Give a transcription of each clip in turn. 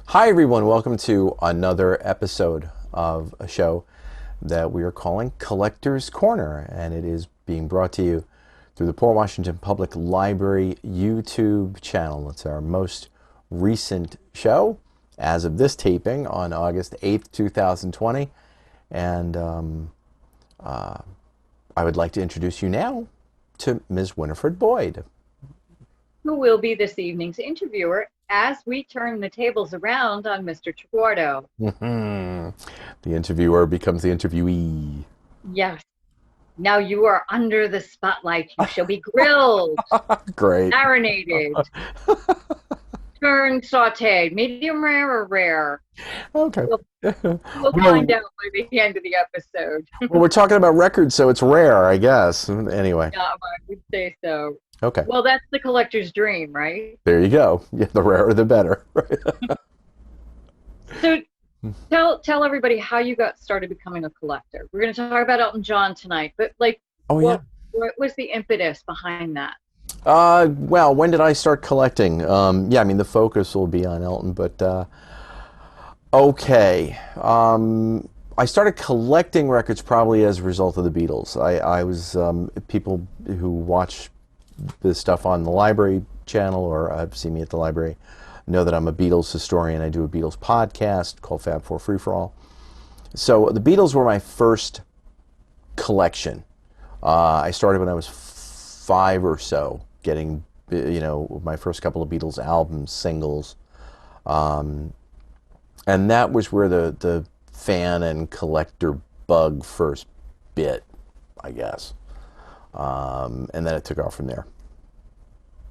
Hi, everyone. Welcome to another episode of a show that we are calling Collector's Corner, and it is being brought to you through the Port Washington Public Library YouTube channel. It's our most recent show as of this taping on August 8th, 2020, and I would like to introduce you now to Ms. Winifred Boyd. Who will be this evening's interviewer as we turn the tables around on Mr. Traguardo. The interviewer becomes the interviewee. Yes. Now you are under the spotlight. You shall be grilled, Great. marinated, turned sauteed, medium rare or rare. Okay. We'll Well, find out by the end of the episode. well, we're talking about records, so it's rare, I guess. Anyway, Yeah, I would say so. okay. Well, that's the collector's dream, right? There you go. Yeah, the rarer the better. So tell everybody how you got started becoming a collector. We're going to talk about Elton John tonight, but Oh, yeah. what was the impetus behind that? Well, when did I start collecting? Yeah, I mean, the focus will be on Elton, but okay. I started collecting records probably as a result of the Beatles. I was people who watch this stuff on the library channel or have seen me at the library know that I'm a Beatles historian. I do a Beatles podcast called Fab Four Free for All. So the Beatles were my first collection. I started when I was five or so, getting my first couple of Beatles albums, singles, and that was where the fan and collector bug first bit, I guess, and then it took off from there.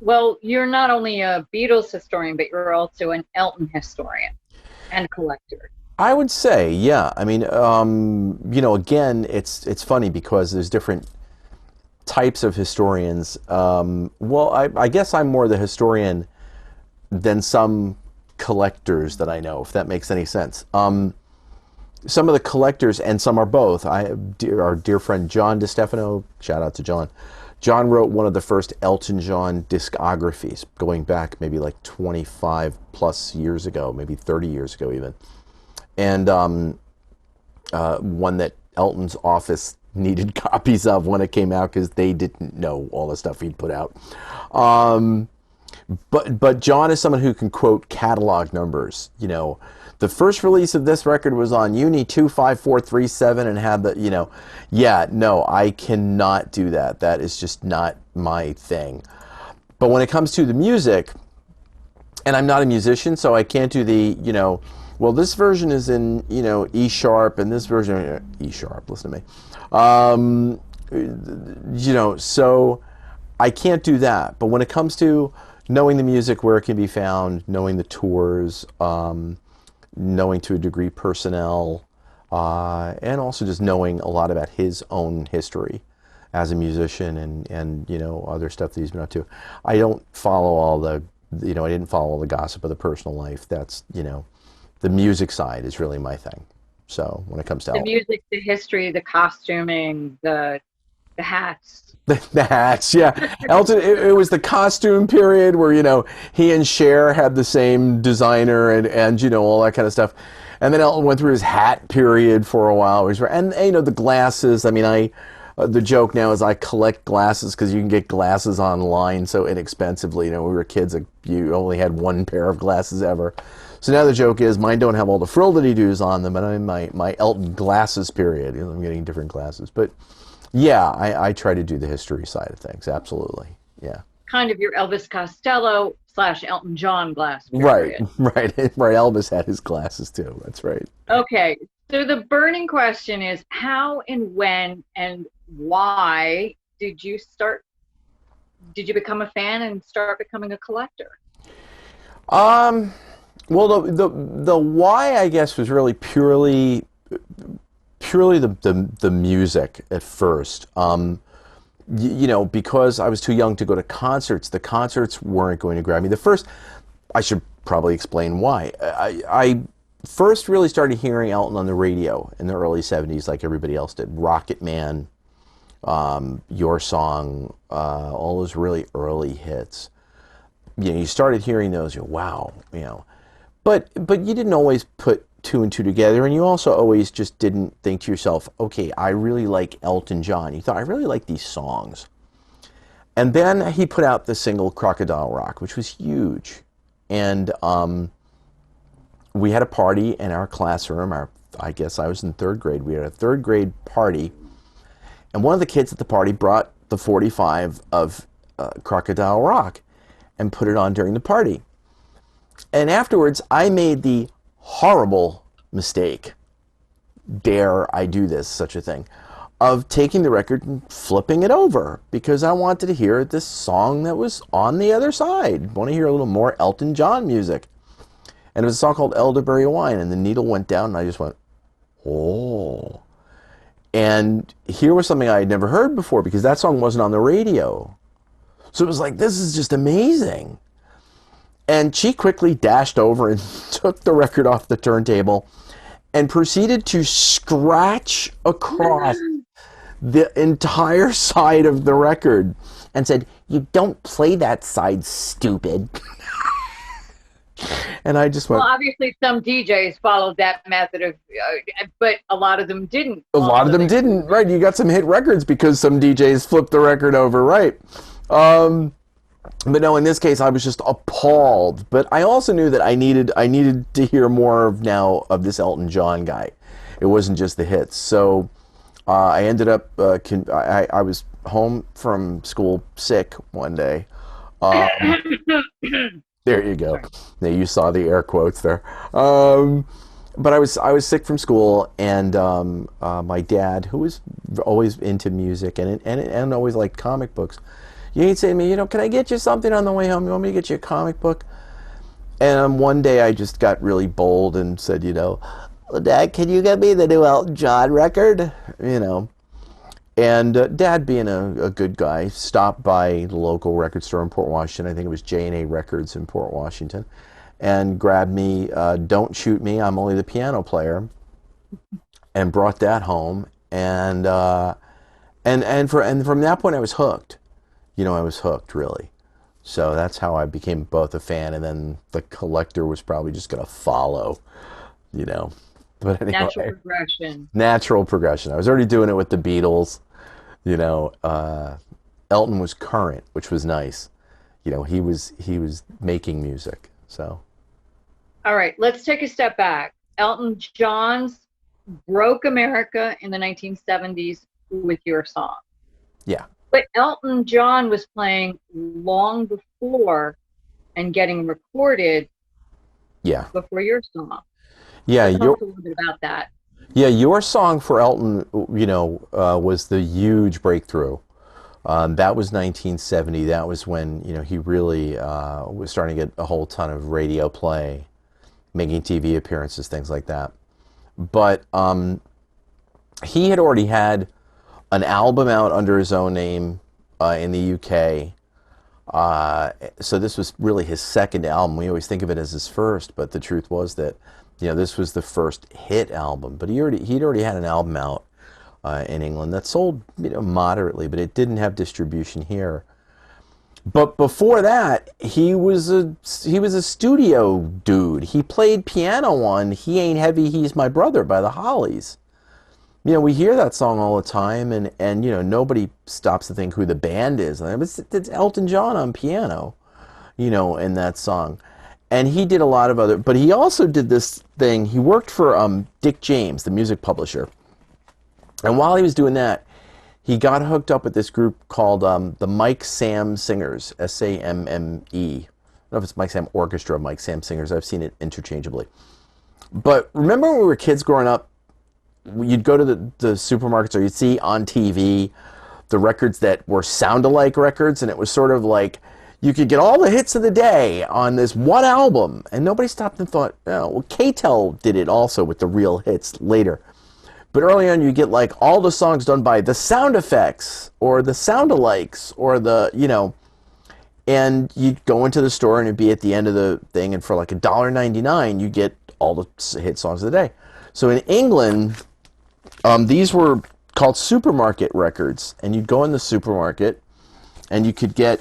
Well, you're not only a Beatles historian, but you're also an Elton historian and collector. I would say, yeah. I mean, again, it's funny because there's different types of historians. Well, I guess I'm more the historian than some collectors that I know, if that makes any sense. Some of the collectors, and some are both. Our dear friend John DeStefano, shout out to John. John wrote one of the first Elton John discographies, going back maybe like 25 plus years ago, maybe 30 years ago even. And one that Elton's office needed copies of when it came out because they didn't know all the stuff he'd put out. But John is someone who can quote catalog numbers. The first release of this record was on Uni 25437 and had the. Yeah, no, I cannot do that. That is just not my thing. But when it comes to the music, and I'm not a musician, so I can't do well, this version is in, E sharp, and this version, E sharp, listen to me. So I can't do that. But when it comes to knowing the music, where it can be found, knowing the tours, knowing to a degree personnel, and also just knowing a lot about his own history as a musician and other stuff that he's been up to. I don't follow I didn't follow all the gossip of the personal life. That's, the music side is really my thing. So when it comes to The Elton. music, the history, the costuming, the hats. The hats, yeah. Elton, it was the costume period where, he and Cher had the same designer and all that kind of stuff. And then Elton went through his hat period for a while. And the glasses, I mean, the joke now is I collect glasses because you can get glasses online so inexpensively. When we were kids, you only had one pair of glasses ever. So now the joke is mine don't have all the frill-de-doos on them, and I'm in my Elton glasses period. I'm getting different glasses. But yeah, I try to do the history side of things. Absolutely. Yeah. Kind of your Elvis Costello / Elton John glass Right, period. right. Elvis had his glasses too. That's right. Okay. So the burning question is how and when and why did you become a fan and start becoming a collector? Well, the why, I guess, was really purely the music at first. Because I was too young to go to concerts, the concerts weren't going to grab me. I should probably explain why. I first really started hearing Elton on the radio in the early 70s, like everybody else did. Rocketman, Your Song, all those really early hits. You started hearing those, wow, but you didn't always put two and two together, and you also always just didn't think to yourself, okay, I really like Elton John. You thought, I really like these songs. And then he put out the single Crocodile Rock, which was huge. And we had a party in our classroom. I guess I was in third grade. We had a third grade party. And one of the kids at the party brought the 45 of Crocodile Rock and put it on during the party. And afterwards, I made the horrible mistake, dare I do this, such a thing, of taking the record and flipping it over because I wanted to hear this song that was on the other side. I want to hear a little more Elton John music. And it was a song called Elderberry Wine, and the needle went down, and I just went, oh. And here was something I had never heard before because that song wasn't on the radio. So it was like, this is just amazing. And she quickly dashed over and took the record off the turntable and proceeded to scratch across the entire side of the record and said, "You don't play that side, stupid." And I just went... Well, obviously some DJs followed that method of, but a lot of them didn't. A lot of them didn't, right? You got some hit records because some DJs flipped the record over, right? But no, in this case, I was just appalled. But I also knew that I needed to hear more of this Elton John guy. It wasn't just the hits. So I ended up, I was home from school sick one day. There you go. Now you saw the air quotes there. But I was sick from school, and my dad, who was always into music and always liked comic books, he'd say to me, can I get you something on the way home? You want me to get you a comic book? And one day I just got really bold and said, well, Dad, can you get me the new Elton John record? And Dad, being a good guy, stopped by the local record store in Port Washington. I think it was J&A Records in Port Washington, and grabbed me Don't Shoot Me, I'm Only the Piano Player, and brought that home. And from that point I was hooked. I was hooked, really. So that's how I became both a fan, and then the collector was probably just going to follow, But anyway, Natural progression. I was already doing it with the Beatles. Elton was current, which was nice. He was making music. So. All right, let's take a step back. Elton John's broke America in the 1970s with your song. Yeah. But Elton John was playing long before and getting recorded. Yeah. Before your song. Yeah, talk a little bit about that. Yeah, your song for Elton, was the huge breakthrough. That was 1970. That was when he really was starting to get a whole ton of radio play, making TV appearances, things like that. But he had already had an album out under his own name in the UK. So this was really his second album. We always think of it as his first, but the truth was that this was the first hit album. But he'd already had an album out in England that sold moderately, but it didn't have distribution here. But before that, he was a studio dude. He played piano on "He Ain't Heavy, He's My Brother" by the Hollies. We hear that song all the time, and nobody stops to think who the band is. It's Elton John on piano, in that song. And he did a lot of other, but he also did this thing. He worked for Dick James, the music publisher. And while he was doing that, he got hooked up with this group called the Mike Sam Singers, SAMME. I don't know if it's Mike Sam Orchestra or Mike Sam Singers. I've seen it interchangeably. But remember when we were kids growing up, you'd go to the supermarkets, or you'd see on TV the records that were sound-alike records, and it was sort of like you could get all the hits of the day on this one album, and nobody stopped and thought, oh, well, K-Tel did it also with the real hits later. But early on, you get like all the songs done by the sound effects, or the sound-alikes, or and you'd go into the store, and it'd be at the end of the thing, and for like $1.99, you get all the hit songs of the day. So in England, these were called supermarket records, and you'd go in the supermarket, and you could get,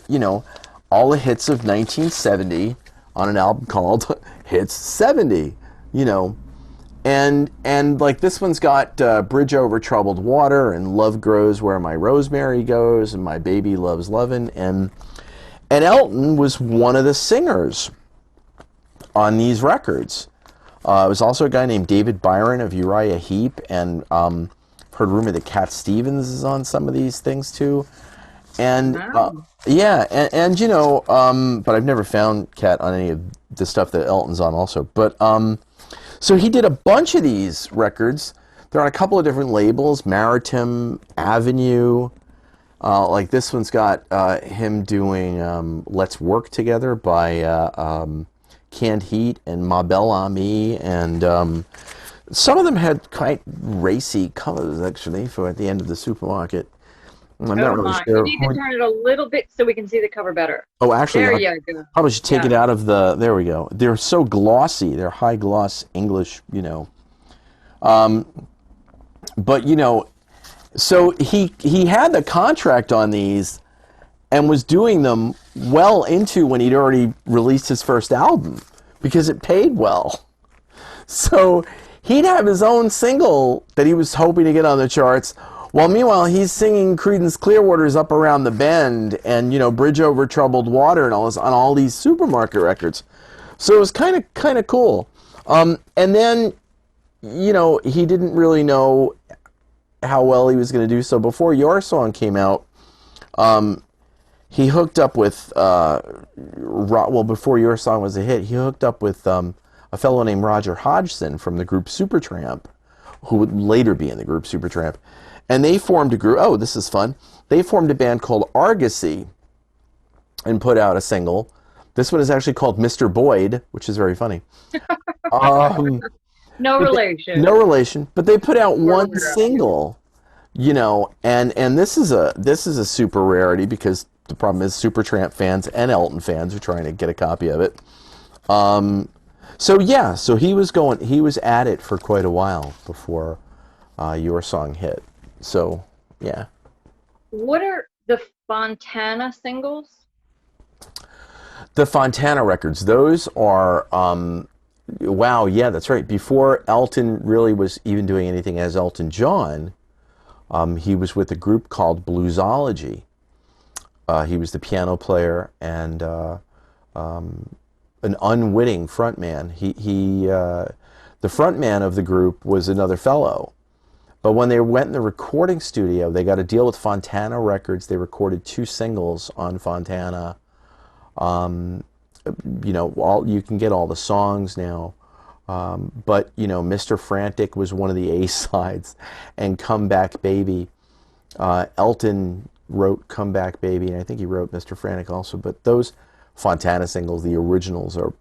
all the hits of 1970 on an album called hits 70, you know. And like this one's got Bridge Over Troubled Water and Love Grows Where My Rosemary Goes and My Baby Loves Lovin'. And Elton was one of the singers on these records. It was also a guy named David Byron of Uriah Heep, and heard rumor that Cat Stevens is on some of these things too. And Wow. yeah, and you know, but I've never found Cat on any of the stuff that Elton's on also. But so he did a bunch of these records. They're on a couple of different labels, Maritime Avenue. Like this one's got him doing Let's Work Together by Canned Heat and Ma Belle Amie, and some of them had quite racy covers actually for at the end of the supermarket. I'm not Oh really my. sure. You need to turn it a little bit so we can see the cover better. Oh, actually, There I you go. probably should take Yeah. it out of the. There we go. They're so glossy. They're high gloss English, you know. But you know, so he had the contract on these and was doing them well into when he'd already released his first album because it paid well. So he'd have his own single that he was hoping to get on the charts. While meanwhile, he's singing Creedence Clearwater's Up Around the Bend and, you know, Bridge Over Troubled Water and all this on all these supermarket records. So it was kind of cool. And then, you know, he didn't really know how well he was going to do. So before Your Song came out, he hooked up with, well, before Your Song was a hit, he hooked up with a fellow named Roger Hodgson from the group Supertramp, who would later be in the group Supertramp. And they formed a group. Oh, this is fun. They formed a band called Argosy and put out a single. This one is actually called Mr. Boyd, which is very funny. No relation. No relation, but they put out one weirdo. single, you know, and this is a super rarity because the problem is Supertramp fans and Elton fans are trying to get a copy of it. So yeah, so he was at it for quite a while before Your Song hit. So, yeah. What are the Fontana singles? The Fontana records, those are, wow, yeah, that's right. Before Elton really was even doing anything as Elton John, he was with a group called Bluesology. He was the piano player and an unwitting frontman. The frontman of the group was another fellow. But when they went in the recording studio, they got a deal with Fontana Records. They recorded 2 singles on Fontana. You know, you can get all the songs now. But, you know, Mr. Frantic was one of the A-sides, and Come Back Baby. Elton wrote Come Back Baby, and I think he wrote Mr. Frantic also. But those Fontana singles, the originals, are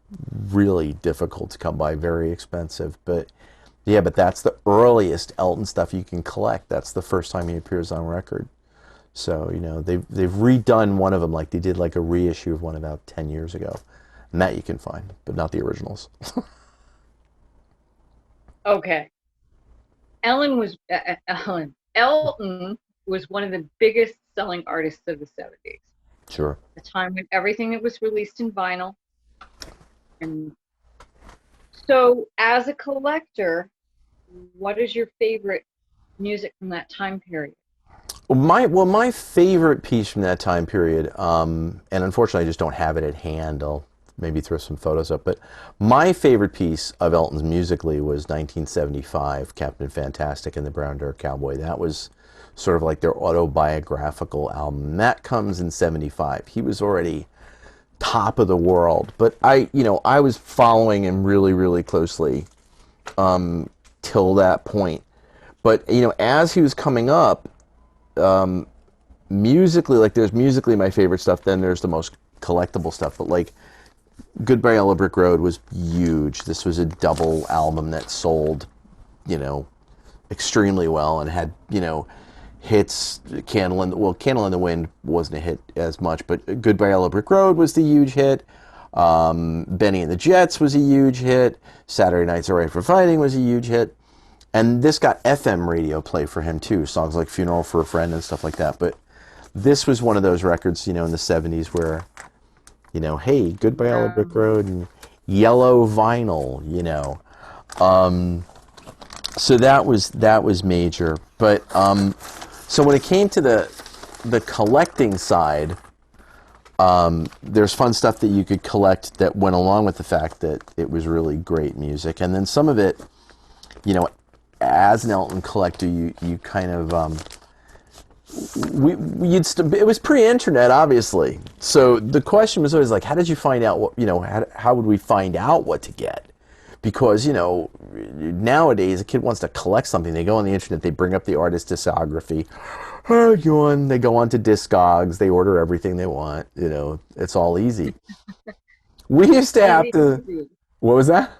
really difficult to come by, very expensive. But yeah, but that's the earliest Elton stuff you can collect. That's the first time he appears on record. So, you know, they've redone one of them, like they did like a reissue of one about 10 years ago. And that you can find, but not the originals. Okay. Elton was one of the biggest selling artists of the 70s. Sure. The time when everything that was released in vinyl. And so as a collector, what is your favorite music from that time period? My favorite piece from that time period, and unfortunately I just don't have it at hand. I'll maybe throw some photos up. But my favorite piece of Elton's musically was 1975, Captain Fantastic and the Brown Dirt Cowboy. That was sort of like their autobiographical album. That comes in 75. He was already top of the world. But I was following him really, really closely till that point. But, you know, as he was coming up, musically, like there's musically my favorite stuff, then there's the most collectible stuff. But like Goodbye Yellow Brick Road was huge. This was a double album that sold, you know, extremely well and had, you know, hits. Candle in the Wind wasn't a hit as much, but Goodbye Yellow Brick Road was the huge hit. Benny and the Jets was a huge hit. Saturday Night's Alright for Fighting was a huge hit. And this got FM radio play for him too, songs like Funeral for a Friend and stuff like that. But this was one of those records, you know, in the 70s where, you know, hey, Goodbye Yellow Brick Road and yellow vinyl, So that was major. But so when it came to the collecting side, there's fun stuff that you could collect that went along with the fact that it was really great music, and then some of it, as an Elton collector, you kind of it was pre-internet, obviously. So the question was always like, how did you find out what, how would we find out what to get? Because, nowadays a kid wants to collect something. They go on the internet, they bring up the artist discography, they go on to Discogs, they order everything they want. It's all easy. We used to have Easy to, peasy. what was that?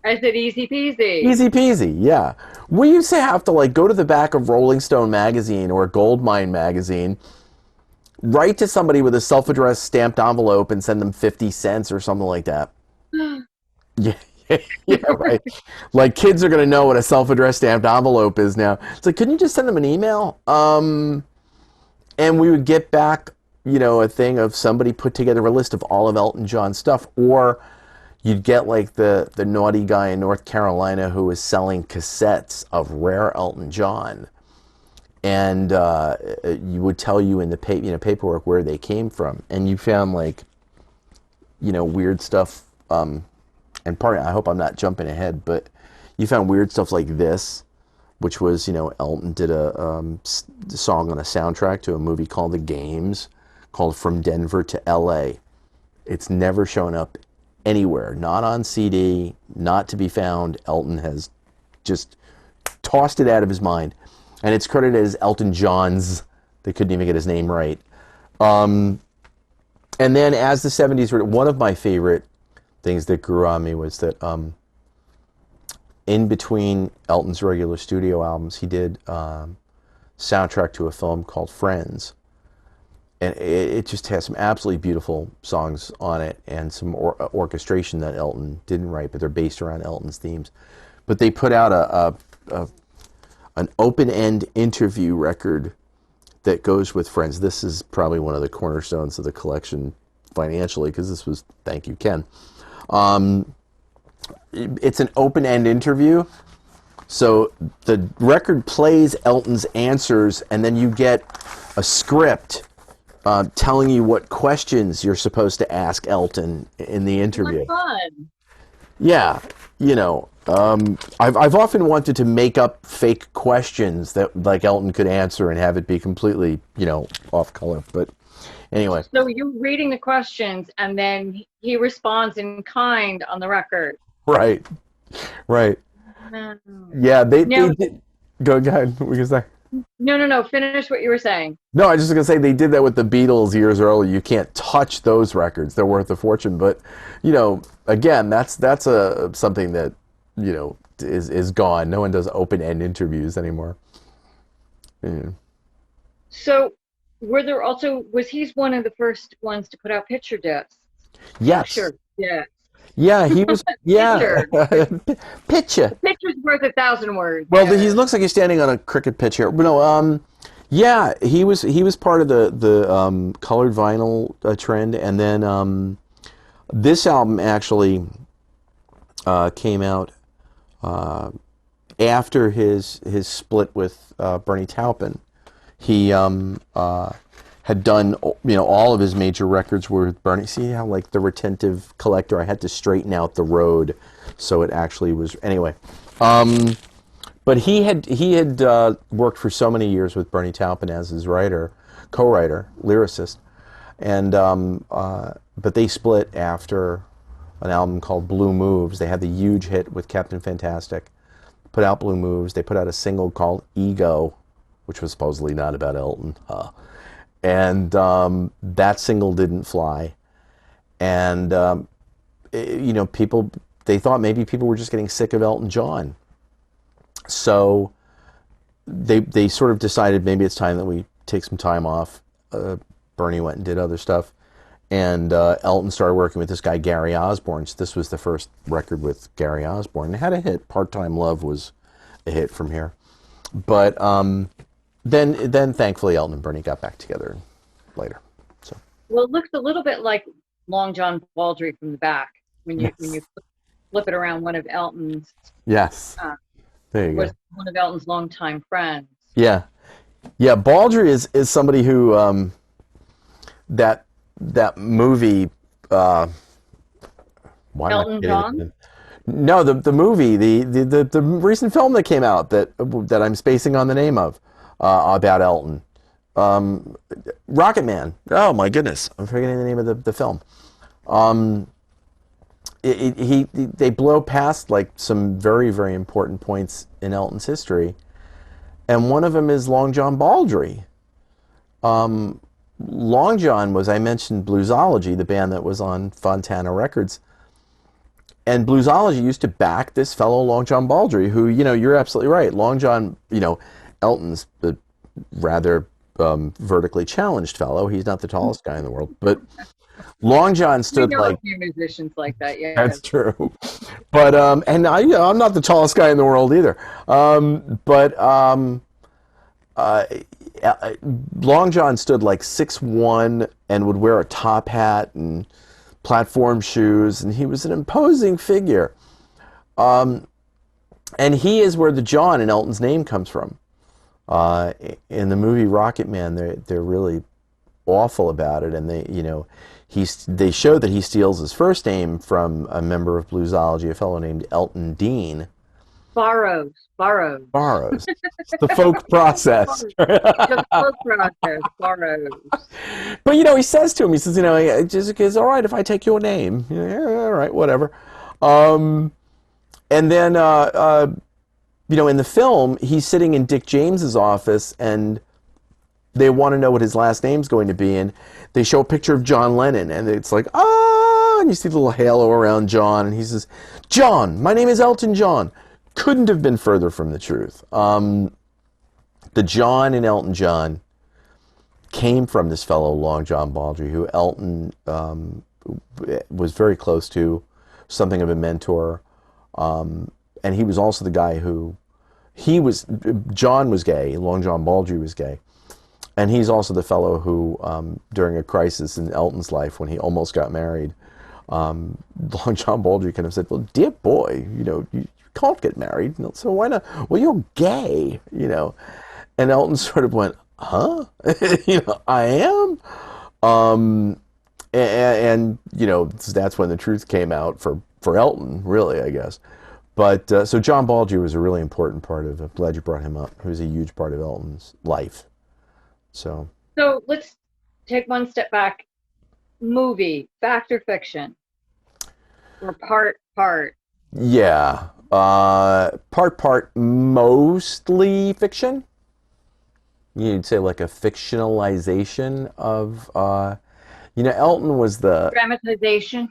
I said easy peasy. Easy peasy, yeah. We used to have to go to the back of Rolling Stone magazine or Goldmine magazine, write to somebody with a self-addressed stamped envelope and send them 50 cents or something like that. Yeah, yeah, right. Like kids are gonna know what a self-addressed stamped envelope is now. It's like, couldn't you just send them an email? And we would get back, a thing of somebody put together a list of all of Elton John's stuff, or you'd get the naughty guy in North Carolina who was selling cassettes of rare Elton John, and you would tell you in the paperwork where they came from, and you found weird stuff. And I hope I'm not jumping ahead, but you found weird stuff like this, which was, Elton did a song on a soundtrack to a movie called The Games, called From Denver to L.A. It's never shown up anywhere, not on CD, not to be found. Elton has just tossed it out of his mind, and it's credited as Elton John's. They couldn't even get his name right. And then as the 70s were, one of my favorite things that grew on me was that in between Elton's regular studio albums, he did soundtrack to a film called Friends. And it just has some absolutely beautiful songs on it, and some orchestration that Elton didn't write, but they're based around Elton's themes. But they put out an open-end interview record that goes with Friends. This is probably one of the cornerstones of the collection financially, because this was, thank you, Ken. It's an open-end interview, so the record plays Elton's answers, and then you get a script telling you what questions you're supposed to ask Elton in the interview. That's fun. Yeah, I've often wanted to make up fake questions that Elton could answer and have it be completely, off color. But anyway. So you're reading the questions, and then he responds in kind on the record. Right. No. Yeah, they Now, did. Go ahead. We can say. No. Finish what you were saying. No, I was just gonna say they did that with the Beatles years earlier. You can't touch those records; they're worth a fortune. But again, that's something that is gone. No one does open-end interviews anymore. Yeah. So was he one of the first ones to put out picture discs? Yes. Sure. Yeah. Yeah, he was. Yeah. Picture. A picture's worth 1,000 words. Well, he looks like he's standing on a cricket pitch here. But no, yeah, he was part of the colored vinyl trend, and then this album actually came out after his split with Bernie Taupin. He had done all of his major records were with Bernie. See how the retentive collector, I had to straighten out the road so it actually was anyway. But he had worked for so many years with Bernie Taupin as his co-writer, lyricist, and but they split after an album called Blue Moves. They had the huge hit with Captain Fantastic, put out Blue Moves. They put out a single called Ego, which was supposedly not about Elton. And that single didn't fly. And, they thought maybe people were just getting sick of Elton John. So they sort of decided maybe it's time that we take some time off. Bernie went and did other stuff. And Elton started working with this guy, Gary Osborne. So this was the first record with Gary Osborne. It had a hit. Part-Time Love was a hit from here. But then thankfully Elton and Bernie got back together later. So. Well, it looks a little bit like Long John Baldry from the back. when Yes. you flip it around. One of Elton's Yes. uh, There you was go. one of Elton's longtime friends. Yeah. Yeah. Baldry is somebody who that that movie. Uh, why am I Elton forgetting John. the No, the movie, the recent film that came out that I'm spacing on the name of about Elton. Um, Rocketman. Oh my goodness, I'm forgetting the name of the film. Um, they blow past like some very important points in Elton's history, and one of them is Long John Baldry. Long John was, I mentioned Bluesology, the band that was on Fontana Records, and Bluesology used to back this fellow Long John Baldry, who, you're absolutely right. Long John, Elton's a rather vertically challenged fellow. He's not the tallest guy in the world, but Long John We stood know a like, few musicians like that. Yeah. that's true. But and I'm not the tallest guy in the world either. But uh, Long John stood like 6'1" and would wear a top hat and platform shoes, and he was an imposing figure. And he is where the John in Elton's name comes from. Uh, in the movie Rocketman, they're really awful about it, and they show that he steals his first name from a member of Bluesology, a fellow named Elton Dean. Borrows. Borrows. It's the folk process. The folk process borrows. But he says to him, he says, it's all right if I take your name. Yeah, all right, whatever. Um, and then in the film, he's sitting in Dick James's office, and they want to know what his last name's going to be, and they show a picture of John Lennon, and it's like, and you see the little halo around John, and he says, John, my name is Elton John. Couldn't have been further from the truth. The John in Elton John came from this fellow Long John Baldry, who Elton was very close to, something of a mentor, and he was also the guy who John was gay, Long John Baldry was gay. And he's also the fellow who, during a crisis in Elton's life when he almost got married, Long John Baldry kind of said, well, dear boy, you can't get married, so why not? Well, you're gay, And Elton sort of went, huh? I am? That's when the truth came out for Elton, really, I guess. But so John Baldry was a really important part of it. I'm glad you brought him up. He was a huge part of Elton's life. So let's take one step back. Movie, fact or fiction? Or part? yeah, part, mostly fiction. You'd say like a fictionalization of, Elton was the Dramatization.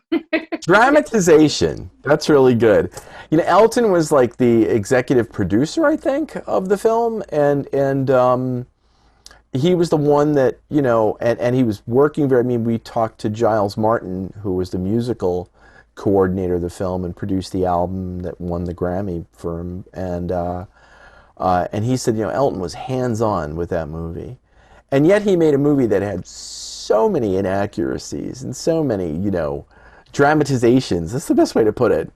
dramatization. That's really good. Elton was like the executive producer, I think, of the film, and he was the one that, and he was working very, we talked to Giles Martin, who was the musical coordinator of the film and produced the album that won the Grammy for him. And he said, Elton was hands-on with that movie. And yet he made a movie that had so many inaccuracies and so many, dramatizations. That's the best way to put it.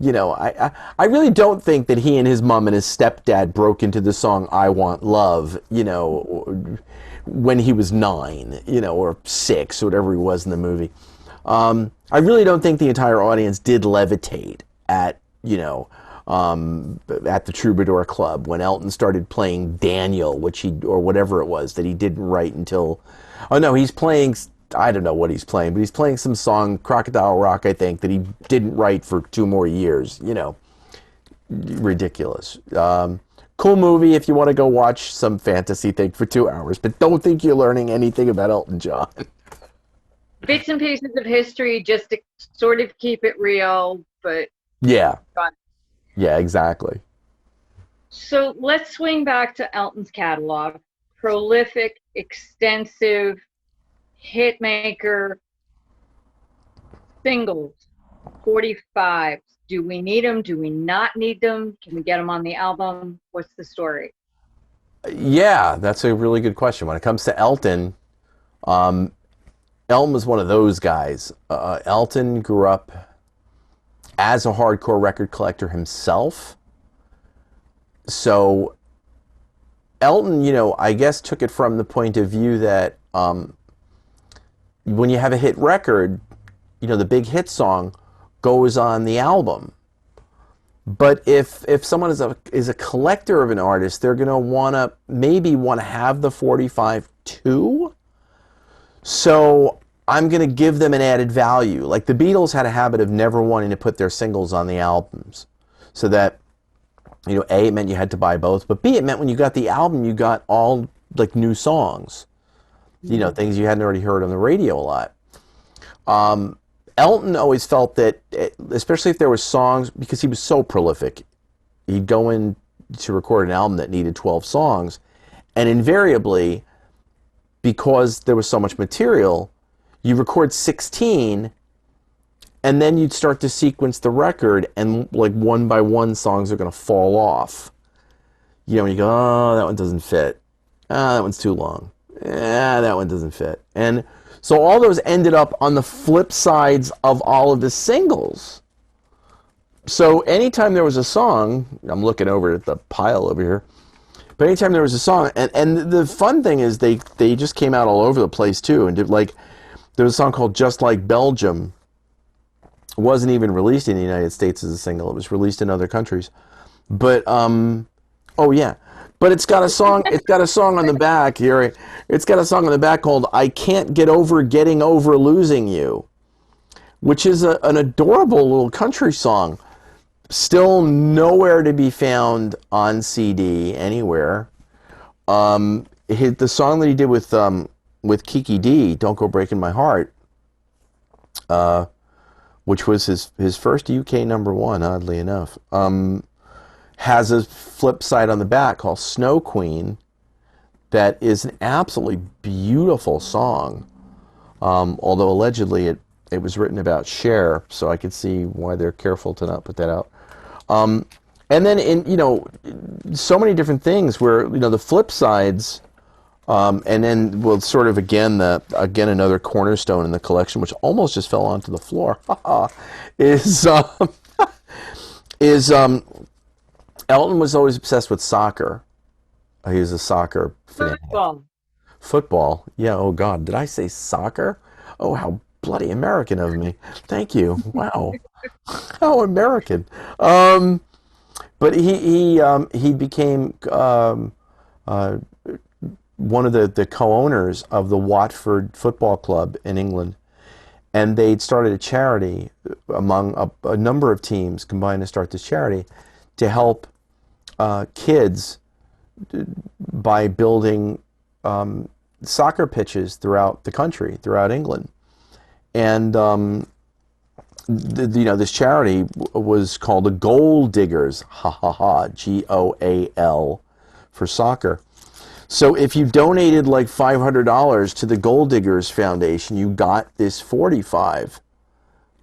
I really don't think that he and his mom and his stepdad broke into the song I Want Love, when he was 9, or 6, or whatever he was in the movie. I really don't think the entire audience did levitate at the Troubadour Club when Elton started playing Daniel, or whatever it was that he didn't write until, oh no, he's playing, I don't know what he's playing, but he's playing some song, Crocodile Rock, I think, that he didn't write for 2 more years, ridiculous. Cool movie if you want to go watch some fantasy thing for 2 hours, but don't think you're learning anything about Elton John. Bits and pieces of history just to sort of keep it real, but Yeah. Yeah, exactly. So let's swing back to Elton's catalog. Prolific, extensive, hit maker, singles, 45s. Do we need them? Do we not need them? Can we get them on the album? What's the story? Yeah, that's a really good question. When it comes to Elton, Elton was one of those guys. Elton grew up as a hardcore record collector himself. So Elton, I guess took it from the point of view that when you have a hit record, the big hit song goes on the album. But if someone is a collector of an artist, they're going to maybe want to have the 45 too. So I'm going to give them an added value. Like the Beatles had a habit of never wanting to put their singles on the albums. So that, A, it meant you had to buy both, but B, it meant when you got the album, you got all like new songs. Things you hadn't already heard on the radio a lot. Elton always felt that, especially if there were songs, because he was so prolific, he'd go in to record an album that needed 12 songs, and invariably, because there was so much material, you record 16, and then you'd start to sequence the record, and like one by one songs are going to fall off. And you go, oh, that one doesn't fit. Ah, that one's too long. That one doesn't fit. And so all those ended up on the flip sides of all of the singles. So anytime there was a song, I'm looking over at the pile over here, but anytime there was a song, and the fun thing is they just came out all over the place too, and did there was a song called Just Like Belgium. It wasn't even released in the United States as a single. It was released in other countries. But, oh yeah. But it's got a song on the back here. It's got a song on the back called I Can't Get Over Getting Over Losing You, which is an adorable little country song. Still nowhere to be found on CD anywhere. The song that he did with Kiki D, Don't Go Breaking My Heart, which was his first UK #1, oddly enough, has a flip side on the back called Snow Queen that is an absolutely beautiful song, although allegedly it was written about Cher, so I could see why they're careful to not put that out. And then so many different things where the flip sides, and then sort of again another cornerstone in the collection, which almost just fell onto the floor, is Elton was always obsessed with soccer. He was a soccer fan. Football. Yeah, oh God, did I say soccer? Oh, how bloody American of me. Thank you. Wow. How American. But he became one of the co-owners of the Watford Football Club in England. And they'd started a charity among a number of teams combined to start this charity to help kids by building soccer pitches throughout the country, throughout England. And this charity was called the Goal Diggers, GOAL for soccer. So if you donated like $500 to the Goal Diggers Foundation, you got this 45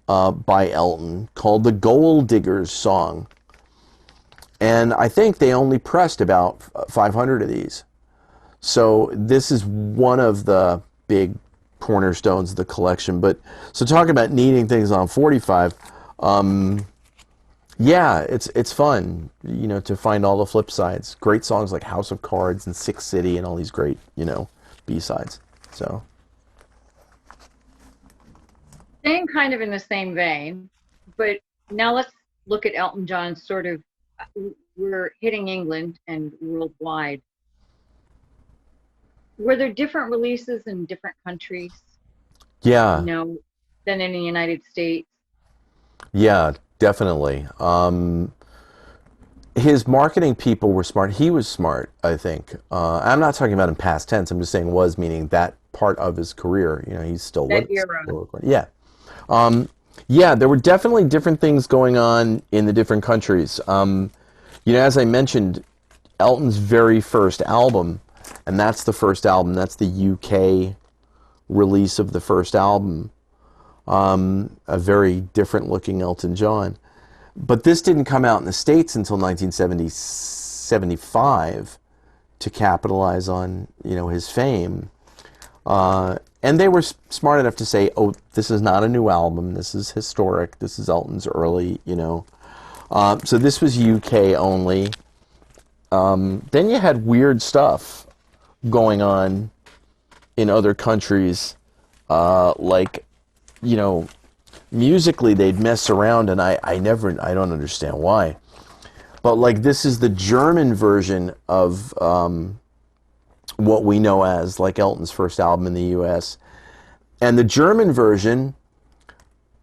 by Elton called the Goal Diggers song. And I think they only pressed about 500 of these. So this is one of the big cornerstones of the collection. But so talking about needing things on 45, yeah, it's fun, to find all the flip sides. Great songs like House of Cards and Sick City and all these great, B-sides. So Staying kind of in the same vein, but now let's look at Elton John's sort of, we're hitting England and worldwide. Were there different releases in different countries? Yeah. Than in the United States? Yeah, definitely. His marketing people were smart. He was smart, I think. I'm not talking about in past tense. I'm just saying was, meaning that part of his career. He's still that era. Yeah. Yeah, there were definitely different things going on in the different countries. As I mentioned, Elton's very first album, and that's the first album, that's the UK release of the first album, a very different looking Elton John. But this didn't come out in the States until 1975 to capitalize on, his fame. And they were smart enough to say, "Oh, this is not a new album. This is historic. This is Elton's early, you know." So this was UK only. Then you had weird stuff going on in other countries, like, you know, musically they'd mess around, and I don't understand why. But like, this is the German version of what we know as like Elton's first album in the U.S. And the German version,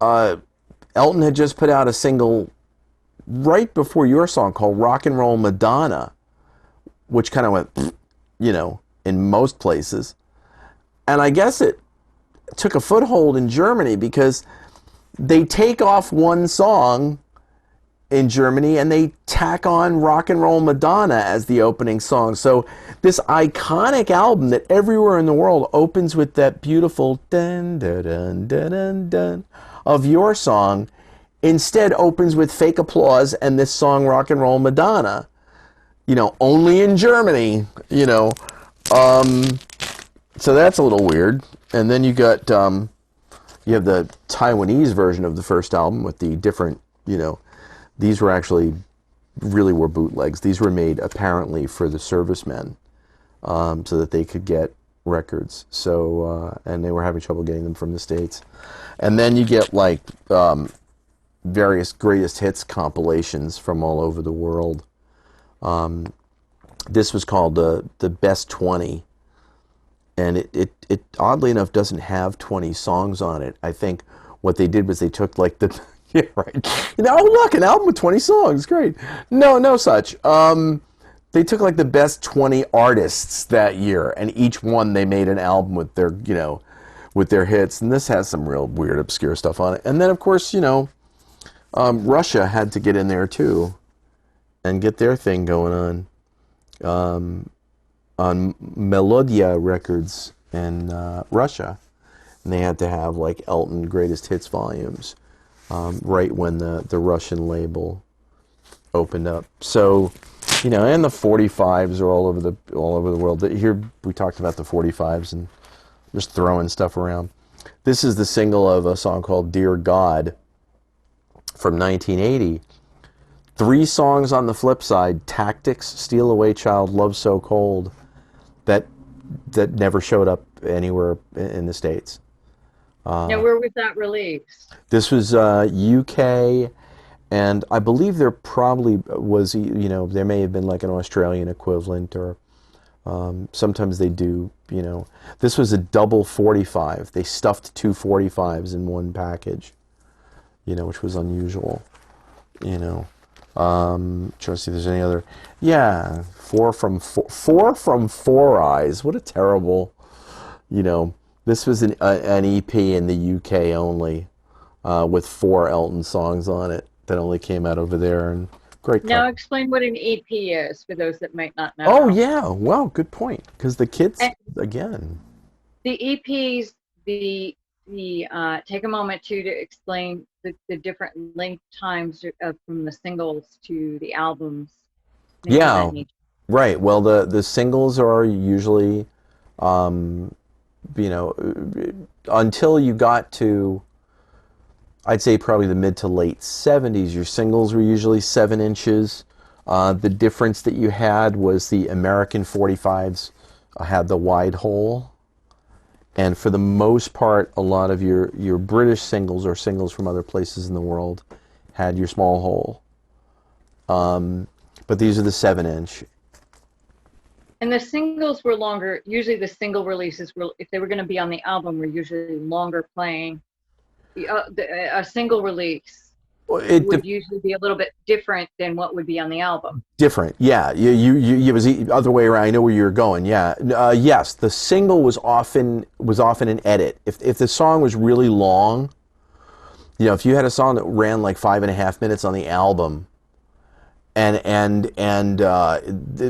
Elton had just put out a single right before your song called Rock and Roll Madonna, which kind of went, you know, in most places. And I guess it took a foothold in Germany because they take off one song in Germany and they tack on Rock and Roll Madonna as the opening song. So this iconic album that everywhere in the world opens with that beautiful dun dun dun dun dun dun of your song instead opens with fake applause and this song Rock and Roll Madonna. You know, only in Germany, you know. So that's a little weird. And then you got you have the Taiwanese version of the first album with the different, you know, these were actually really were bootlegs. These were made apparently for the servicemen, so that they could get records. So and they were having trouble getting them from the States. And then you get like various greatest hits compilations from all over the world. This was called the Best 20. And it oddly enough doesn't have 20 songs on it. I think what they did was they took like the yeah, right. You know, oh look, an album with 20 songs, great. No such. They took like the best 20 artists that year, and each one they made an album with their, you know, with their hits. And this has some real weird, obscure stuff on it. And then of course, you know, Russia had to get in there too, and get their thing going on Melodia Records in Russia. And they had to have like Elton Greatest Hits volumes right when the Russian label opened up. So, you know, and the 45s are all over the world. Here we talked about the 45s and just throwing stuff around. This is the single of a song called Dear God from 1980. 3 songs on the flip side: Tactics, Steal Away Child, Love So Cold, that never showed up anywhere in the States. Now, where was that released? This was UK, and I believe there probably was, you know, there may have been like an Australian equivalent, or sometimes they do, you know. This was a double 45. They stuffed 2 45s in one package, you know, which was unusual, you know. Trying to see if there's any other. Yeah, four from Four Eyes. What a terrible, you know. This was an EP in the UK only, with 4 Elton songs on it that only came out over there. And great. Now explain what an EP is for those that might not know. Oh yeah, well, good point. Because the kids, and again. The EPs, take a moment to explain the different length times from the singles to the albums. Yeah, right. Well, the singles are usually, you know, until you got to, I'd say probably the mid to late 70s, your singles were usually 7 inches. The difference that you had was the American 45s had the wide hole. And for the most part, a lot of your British singles or singles from other places in the world had your small hole. But these are the 7-inch. And the singles were longer. Usually the single releases were, if they were going to be on the album, were usually longer playing. A single release would usually be a little bit different than what would be on the album. Different, yeah. It was the other way around. I know where you're going. Yeah, yes. The single was often an edit. If the song was really long, you know, if you had a song that ran like 5.5 minutes on the album, and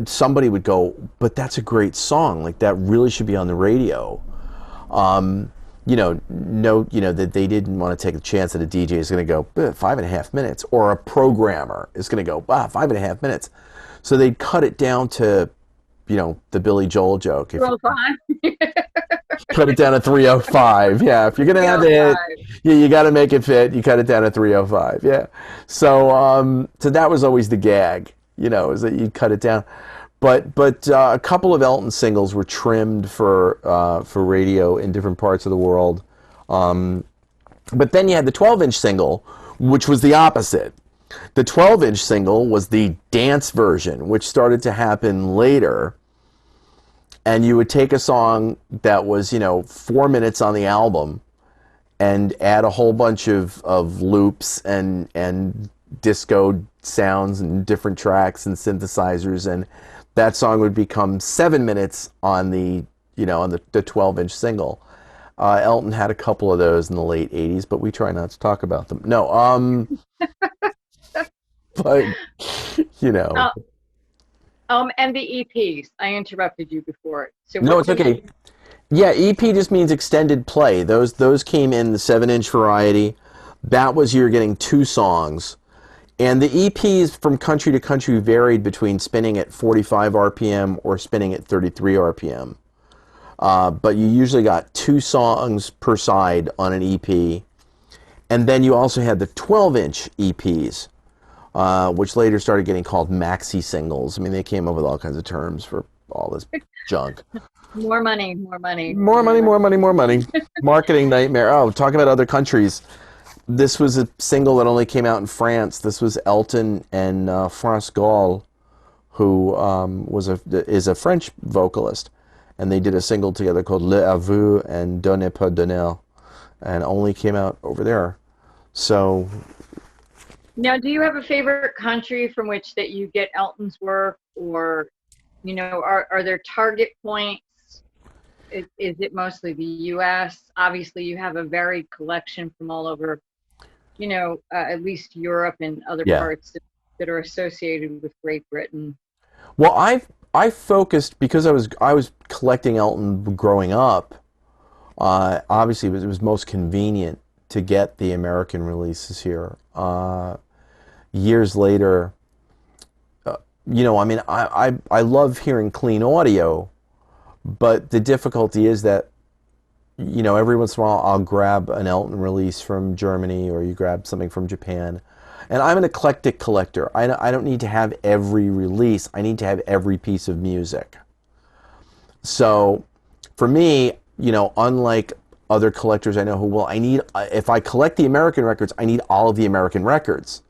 somebody would go, but that's a great song. Like that really should be on the radio. You know, that they didn't want to take a chance that a DJ is going to go 5.5 minutes, or a programmer is going to go 5.5 minutes. So they'd cut it down to, you know, the Billy Joel joke. 205. cut it down to 305. Yeah, if you're gonna have the hit, 305. you got to make it fit. You cut it down to 305. Yeah. So so that was always the gag, is that you'd cut it down. But a couple of Elton singles were trimmed for radio in different parts of the world. But then you had the 12-inch single, which was the opposite. The 12-inch single was the dance version, which started to happen later. And you would take a song that was, 4 minutes on the album and add a whole bunch of loops and disco sounds and different tracks and synthesizers, and that song would become 7 minutes on the 12-inch single. Elton had a couple of those in the late 80s, but we try not to talk about them. No, but, And the EPs. I interrupted you before. So no, it's okay. Yeah, EP just means extended play. Those came in the 7-inch variety. That was you're getting 2 songs. And the EPs from country to country varied between spinning at 45 RPM or spinning at 33 RPM. But you usually got 2 songs per side on an EP. And then you also had the 12-inch EPs, which later started getting called maxi singles. I mean, they came up with all kinds of terms for all this junk. More money, more money. More money, more money, more money. Marketing nightmare. Oh, talk about other countries. This was a single that only came out in France. This was Elton and France Gall, who is a French vocalist. And they did a single together called Le Aveu and Donner pour donner, and only came out over there. So now, do you have a favorite country from which that you get Elton's work, or are there target points? Is it mostly the U.S.? Obviously, you have a varied collection from all over, at least Europe and other parts that are associated with Great Britain. Well, I focused because I was collecting Elton growing up. Obviously, it was most convenient to get the American releases here. Years later, I love hearing clean audio, but the difficulty is that, every once in a while I'll grab an Elton release from Germany, or you grab something from Japan. And I'm an eclectic collector. I don't need to have every release. I need to have every piece of music. So for me, unlike other collectors I know if I collect the American records, I need all of the American records.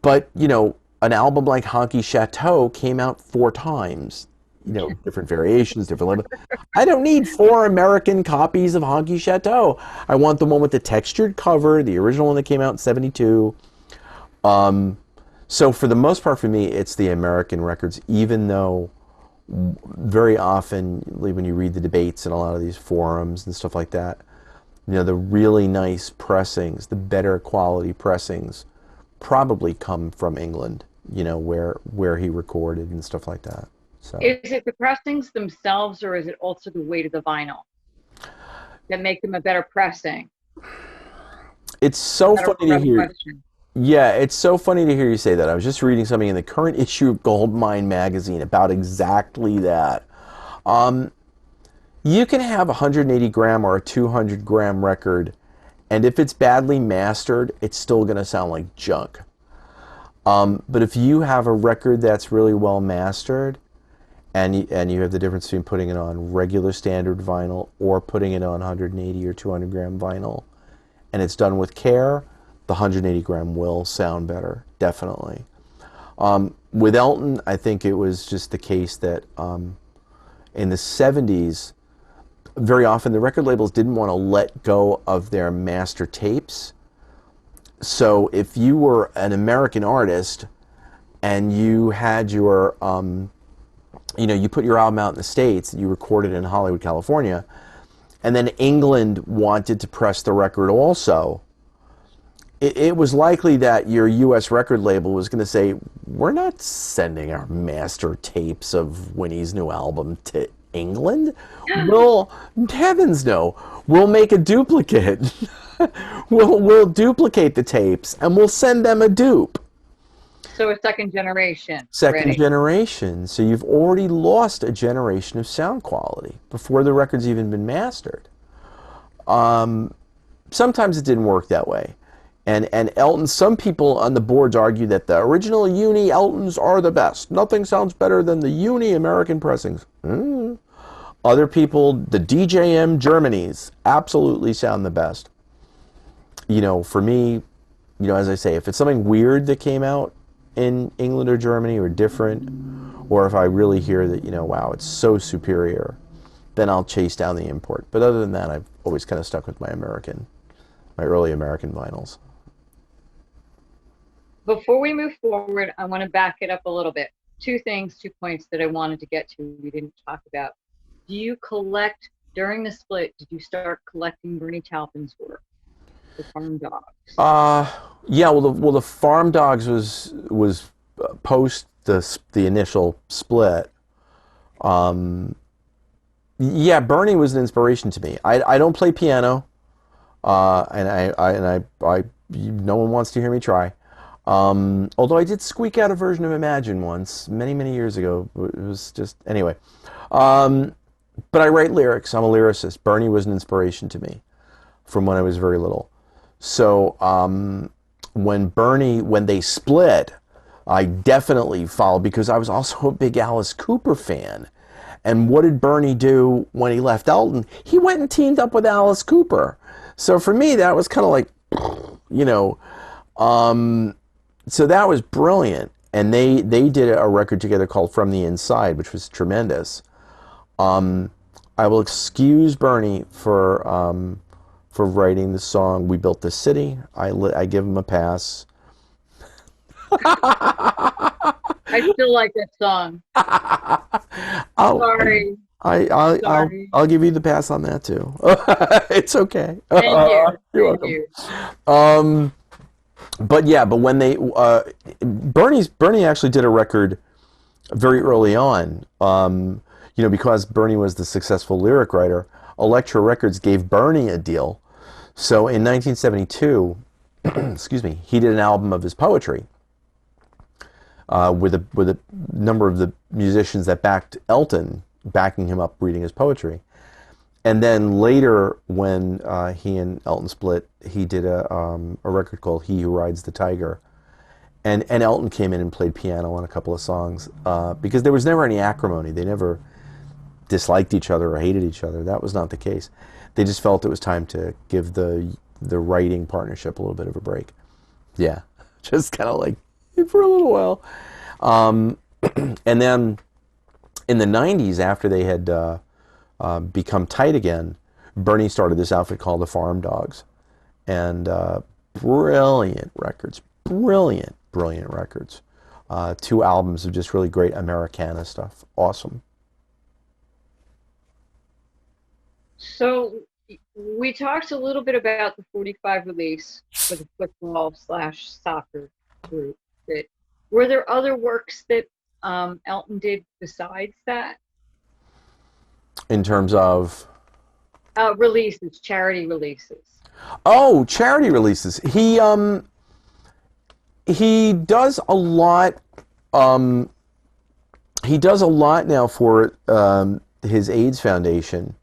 But, an album like Honky Chateau came out 4 times. Different variations, different limits. I don't need 4 American copies of Honky Chateau. I want the one with the textured cover, the original one that came out in 72. So for the most part for me, it's the American records, even though very often when you read the debates in a lot of these forums and stuff like that, the really nice pressings, the better quality pressings probably come from England, where he recorded and stuff like that. So is it the pressings themselves, or is it also the weight of the vinyl that make them a better pressing? It's so funny to hear. Yeah, it's so funny to hear you say that. I was just reading something in the current issue of Goldmine magazine about exactly that. You can have a 180 gram or a 200 gram record, and if it's badly mastered, it's still going to sound like junk. But if you have a record that's really well mastered, and you have the difference between putting it on regular standard vinyl or putting it on 180 or 200 gram vinyl, and it's done with care, the 180 gram will sound better, definitely. With Elton, I think it was just the case that in the 70s, very often the record labels didn't want to let go of their master tapes. So if you were an American artist and you had your, you put your album out in the States, you recorded in Hollywood, California, and then England wanted to press the record also, it was likely that your U.S. record label was going to say, we're not sending our master tapes of Winnie's new album to England. Well, heavens no. We'll make a duplicate. we'll duplicate the tapes and we'll send them a dupe. So a second generation Second already. generation. So you've already lost a generation of sound quality before the record's even been mastered. Sometimes it didn't work that way. And Elton, some people on the boards argue that the original uni Eltons are the best. Nothing sounds better than the uni American pressings. Other people, the DJM Germanys, absolutely sound the best. For me, as I say, if it's something weird that came out in England or Germany or different, or if I really hear that, wow, it's so superior, then I'll chase down the import. But other than that, I've always kind of stuck with my early American vinyls. Before we move forward, I want to back it up a little bit. 2 points that I wanted to get to we didn't talk about. Do you collect, during the split, did you start collecting Bernie Taupin's work, the Farm Dogs? Yeah. Well, the Farm Dogs was post the initial split. Yeah, Bernie was an inspiration to me. I don't play piano, and no one wants to hear me try. Although I did squeak out a version of Imagine once, many, many years ago. It was just, anyway. But I write lyrics. I'm a lyricist. Bernie was an inspiration to me from when I was very little. So when they split, I definitely followed because I was also a big Alice Cooper fan. And what did Bernie do when he left Elton? He went and teamed up with Alice Cooper. So for me, that was kind of like, you know, so that was brilliant. And they did a record together called From the Inside, which was tremendous. I will excuse Bernie for writing the song "We Built This City." I give him a pass. I still like that song. I'll, Sorry. Sorry. I'll give you the pass on that too. It's okay. Thank you. You're Thank welcome. you. But when they Bernie actually did a record very early on. Because Bernie was the successful lyric writer, Elektra Records gave Bernie a deal. So in 1972, excuse me, he did an album of his poetry with a number of the musicians that backed Elton, backing him up reading his poetry. And then later, when he and Elton split, he did a record called "He Who Rides the Tiger," and Elton came in and played piano on a couple of songs because there was never any acrimony. They never disliked each other or hated each other. That was not the case. They just felt it was time to give the writing partnership a little bit of a break. Yeah, just kind of like for a little while. And then in the 90s, after they had become tight again, Bernie started this outfit called the Farm Dogs. And brilliant records. Brilliant records. 2 albums of just really great Americana stuff. Awesome. So we talked a little bit about the 45 release for the football/soccer group. Were there other works that Elton did besides that? In terms of? Releases, charity releases. Oh, charity releases. He does a lot. He does a lot now for his AIDS Foundation.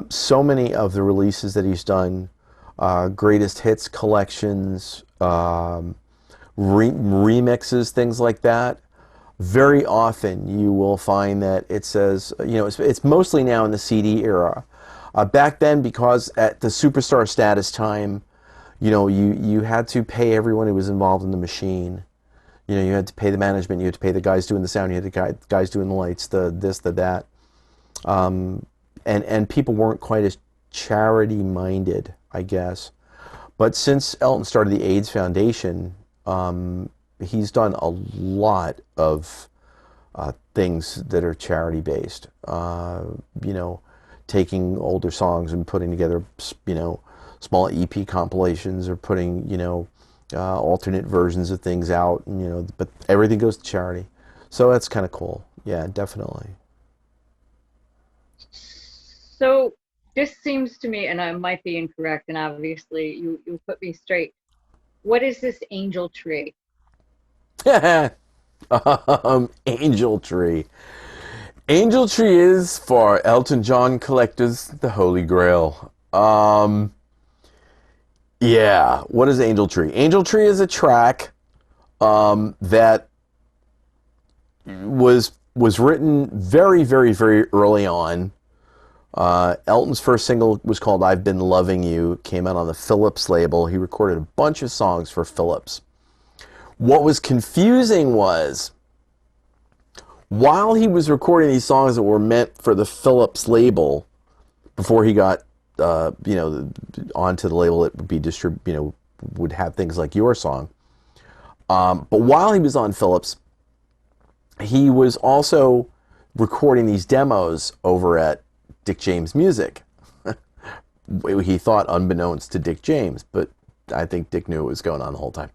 So many of the releases that he's done, greatest hits collections, remixes, things like that. Very often you will find that it says, it's mostly now in the CD era. Back then, because at the superstar status time, you had to pay everyone who was involved in the machine. You had to pay the management, you had to pay the guys doing the sound, you had the guys doing the lights, the this, the that. And people weren't quite as charity-minded, I guess. But since Elton started the AIDS Foundation, he's done a lot of things that are charity-based. Taking older songs and putting together, small EP compilations, or putting, alternate versions of things out. But everything goes to charity. So that's kind of cool. Yeah, definitely. So this seems to me, and I might be incorrect, and obviously you put me straight. What is this angel tree? Angel Tree. Angel Tree is, for Elton John collectors, the Holy Grail. Yeah, what is Angel Tree? Angel Tree is a track that was written very, very, very early on. Elton's first single was called "I've Been Loving You." Came out on the Philips label. He recorded a bunch of songs for Philips. What was confusing was, while he was recording these songs that were meant for the Philips label, before he got onto the label that would be would have things like Your Song. But while he was on Philips, he was also recording these demos over at Dick James Music. He thought unbeknownst to Dick James, but I think Dick knew what was going on the whole time.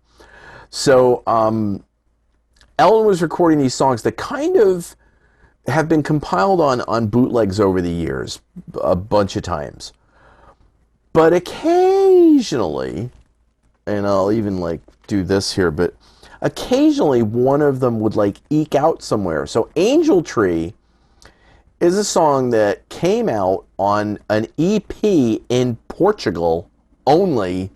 So Ellen was recording these songs that kind of have been compiled on bootlegs over the years a bunch of times. But occasionally, and I'll even like do this here, but occasionally one of them would like eke out somewhere. So Angel Tree is a song that came out on an EP in Portugal only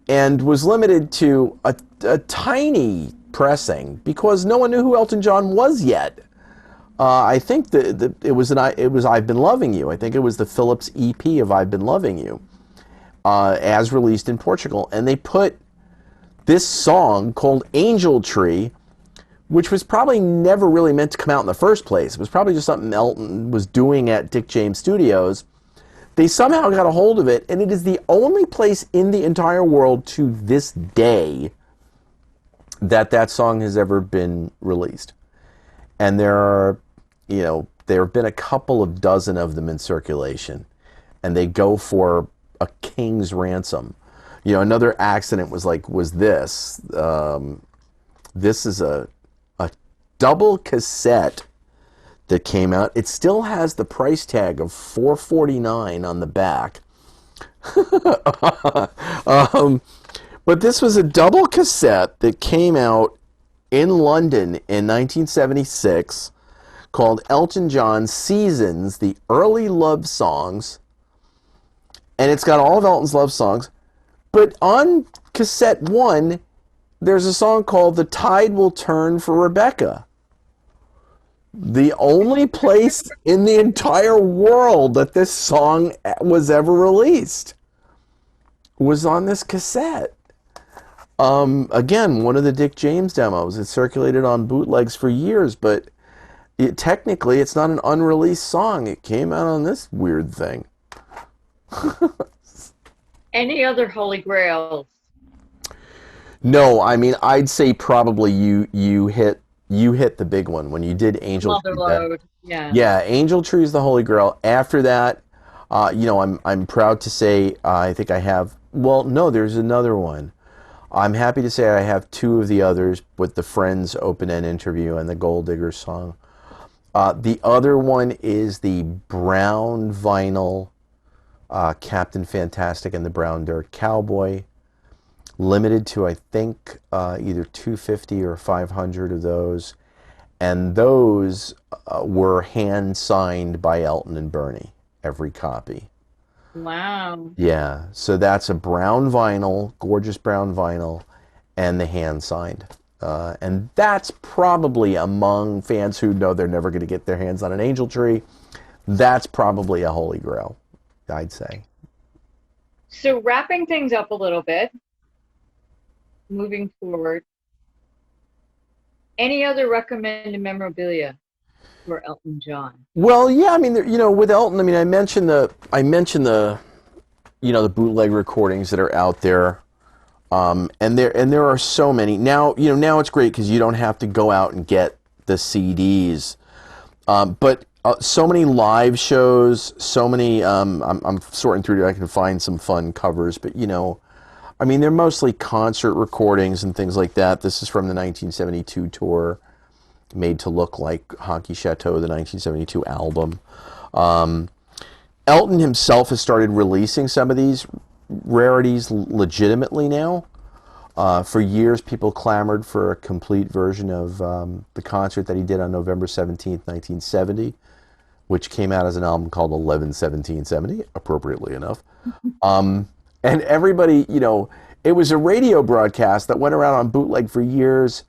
and was limited to a tiny pressing because no one knew who Elton John was yet. I think that it was I've Been Loving You. I think it was the Philips EP of I've Been Loving You, as released in Portugal. And they put this song called Angel Tree, which was probably never really meant to come out in the first place. It was probably just something Elton was doing at Dick James Studios. They somehow got a hold of it, and it is the only place in the entire world to this day that song has ever been released. And there have been a couple of dozen of them in circulation, and they go for a king's ransom. Another accident was this. This is a double cassette that came out. It still has the price tag of $4.49 on the back. But this was a double cassette that came out in London in 1976 called Elton John Seasons, the Early Love Songs. And it's got all of Elton's love songs. But on cassette 1, there's a song called The Tide Will Turn for Rebecca. The only place in the entire world that this song was ever released was on this cassette. Again, one of the Dick James demos. It circulated on bootlegs for years, but technically it's not an unreleased song. It came out on this weird thing. Any other Holy Grails? No, I mean, I'd say probably you hit the big one when you did Angel Tree. Motherload. Yeah. Yeah, Angel Tree is the Holy Grail. After that, I'm proud to say I think I have. Well, no, there's another one. I'm happy to say I have 2 of the others with the Friends open-end interview and the Gold Digger song. The other one is the brown vinyl Captain Fantastic and the Brown Dirt Cowboy. Limited to, I think, either 250 or 500 of those. And those were hand-signed by Elton and Bernie, every copy. Wow. Yeah, so that's a brown vinyl, gorgeous brown vinyl, and the hand-signed. And that's probably, among fans who know they're never going to get their hands on an Angel Tree, that's probably a Holy Grail, I'd say. So wrapping things up a little bit, moving forward, any other recommended memorabilia for Elton John? Well, yeah, I mean, with Elton, I mean, I mentioned the the bootleg recordings that are out there, and there are so many now. Now it's great because you don't have to go out and get the CDs, but so many live shows, so many. I'm sorting through. I can find some fun covers, but I mean, they're mostly concert recordings and things like that. This is from the 1972 tour, made to look like Honky Chateau, the 1972 album. Elton himself has started releasing some of these rarities legitimately now. For years, people clamored for a complete version of the concert that he did on November 17th, 1970, which came out as an album called 11/17/70, appropriately enough. And everybody, it was a radio broadcast that went around on bootleg for years.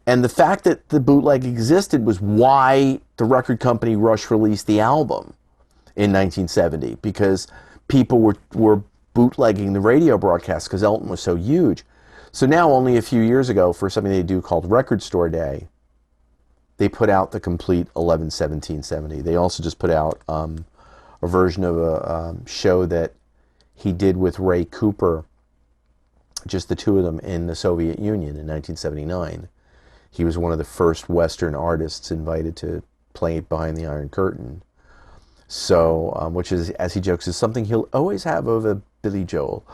And the fact that the bootleg existed was why the record company Rush released the album in 1970, because people were bootlegging the radio broadcast because Elton was so huge. So now, only a few years ago, for something they do called Record Store Day, they put out the complete 11/17/70. They also just put out a version of a show that he did with Ray Cooper, just the two of them, in the Soviet Union in 1979. He was one of the first Western artists invited to play behind the Iron Curtain. So, which is, as he jokes, is something he'll always have over Billy Joel.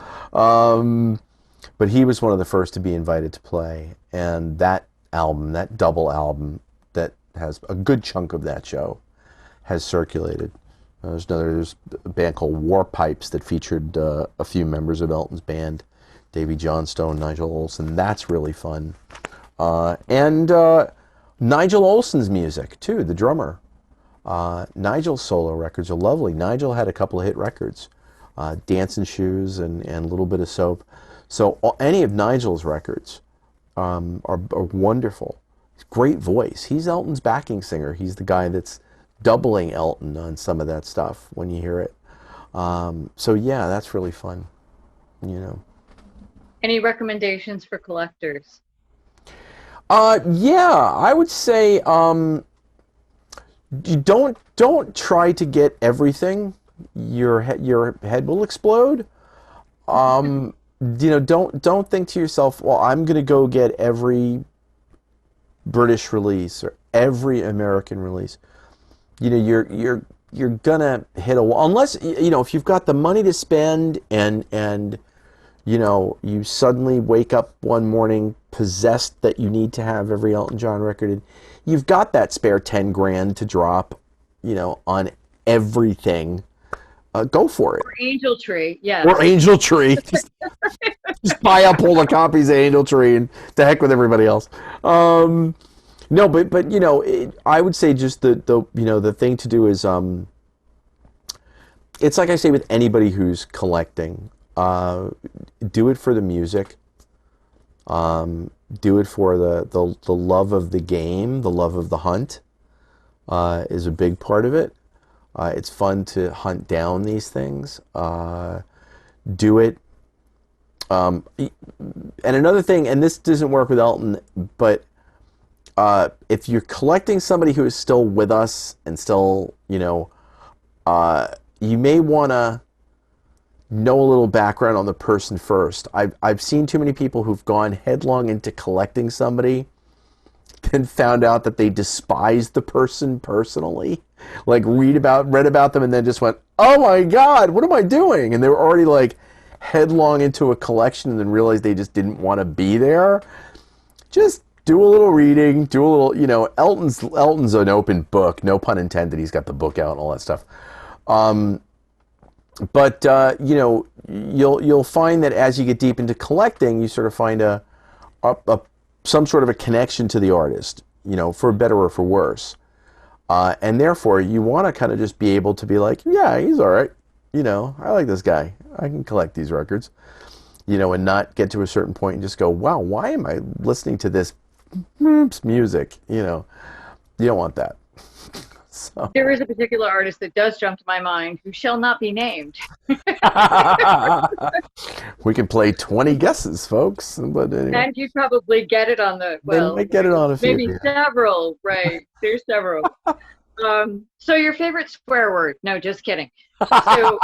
But he was one of the first to be invited to play. And that album, that double album, that has a good chunk of that show, has circulated. There's a band called War Pipes that featured a few members of Elton's band, Davy Johnstone, Nigel Olsson. That's really fun. And Nigel Olsson's music, too, the drummer. Nigel's solo records are lovely. Nigel had a couple of hit records, Dancing Shoes and A Little Bit of Soap. So any of Nigel's records are wonderful. Great voice. He's Elton's backing singer. He's the guy that's doubling Elton on some of that stuff when you hear it. So yeah, that's really fun. Any recommendations for collectors? Yeah, I would say you don't try to get everything. Your head will explode. Don't think to yourself, well, I'm gonna go get every British release or every American release. You're gonna hit a wall unless if you've got the money to spend and you suddenly wake up one morning possessed that you need to have every Elton John record, and you've got that spare 10 grand to drop, on everything. Go for it. Or Angel Tree, yes. Or Angel Tree. Just buy up all the copies of Angel Tree and to heck with everybody else. No, but I would say just the thing to do is it's like I say with anybody who's collecting. Do it for the music. Do it for the love of the game, the love of the hunt is a big part of it. It's fun to hunt down these things. Do it. And another thing, and this doesn't work with Elton, but if you're collecting somebody who is still with us and still, you may want to know a little background on the person first. I've seen too many people who've gone headlong into collecting somebody and found out that they despised the person personally. Like read about them and then just went, oh my God, what am I doing? And they were already like headlong into a collection and then realized they just didn't want to be there. Just do a little reading, do a little, Elton's an open book, no pun intended. He's got the book out and all that stuff. But you'll find that as you get deep into collecting, you sort of find some sort of a connection to the artist, for better or for worse. And therefore, you want to kind of just be able to be like, yeah, he's all right. I like this guy. I can collect these records. And not get to a certain point and just go, wow, why am I listening to this music? You don't want that. So. There is a particular artist that does jump to my mind who shall not be named. We can play 20 guesses, folks. But anyway. And you'd probably get it on the, they might get it on a few. Maybe several, right. There's several. So your favorite swear word? No, just kidding. So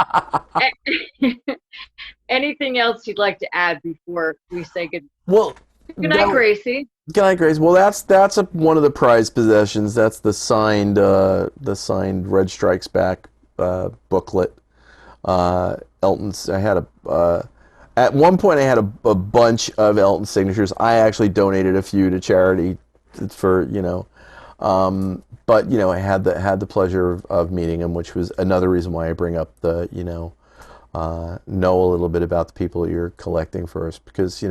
anything else you'd like to add before we say good? Well, good night, Gracie. Good night, Grace. Well, that's one of the prized possessions. That's the signed Red Strikes Back booklet. Elton's. I had at one point I had a bunch of Elton signatures. I actually donated a few to charity for but I had the pleasure of meeting him, which was another reason why I bring up the know a little bit about the people you're collecting first, because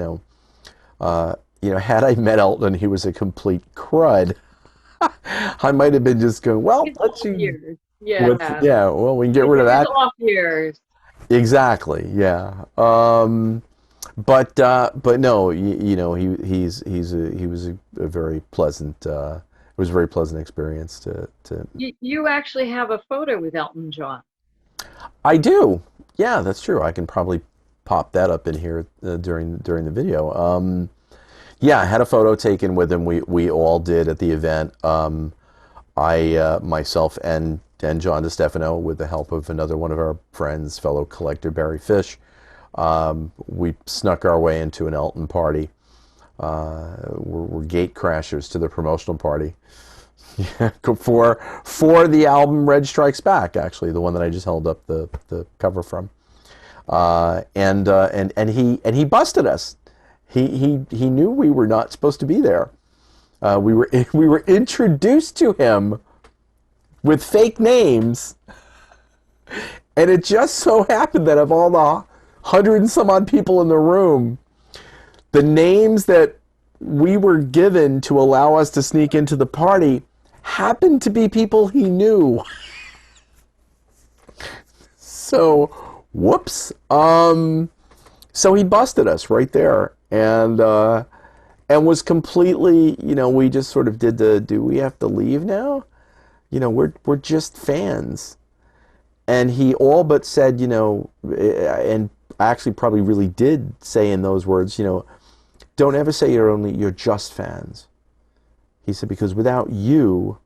Had I met Elton, he was a complete crud. I might have been just going, well, His let's off see years. Yeah. yeah, well, we can get rid of His that. off years. Exactly, yeah. But no, he was a very pleasant. It was a very pleasant experience to. You actually have a photo with Elton John. I do. Yeah, that's true. I can probably pop that up in here during the video. Yeah, I had a photo taken with him. We all did at the event. I myself and John DeStefano, with the help of another one of our friends, fellow collector Barry Fish, we snuck our way into an Elton party. We're gate crashers to the promotional party for the album Red Strikes Back, actually, the one that I just held up the cover from. And he busted us. He knew we were not supposed to be there. We were introduced to him with fake names, and it just so happened that of all the hundred and some odd people in the room, the names that we were given to allow us to sneak into the party happened to be people he knew. So, whoops. So he busted us right there, and was completely, we just sort of did do we have to leave now? We're just fans. And he all but said, and actually probably really did say in those words, don't ever say you're just fans. He said, because without you,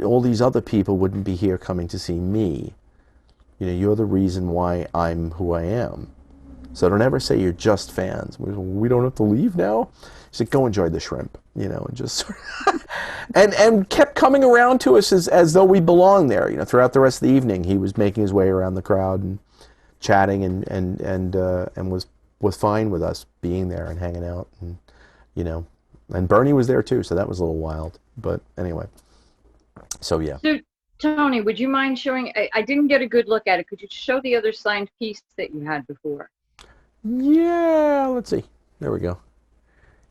all these other people wouldn't be here coming to see me. You're the reason why I'm who I am. So don't ever say you're just fans. We don't have to leave now. He said, go enjoy the shrimp, and just sort of and kept coming around to us as though we belonged there. Throughout the rest of the evening, he was making his way around the crowd and chatting and was fine with us being there and hanging out, and Bernie was there too, so that was a little wild. But anyway, so yeah. So, Tony, would you mind showing? I didn't get a good look at it. Could you show the other signed piece that you had before? Yeah, let's see. There we go.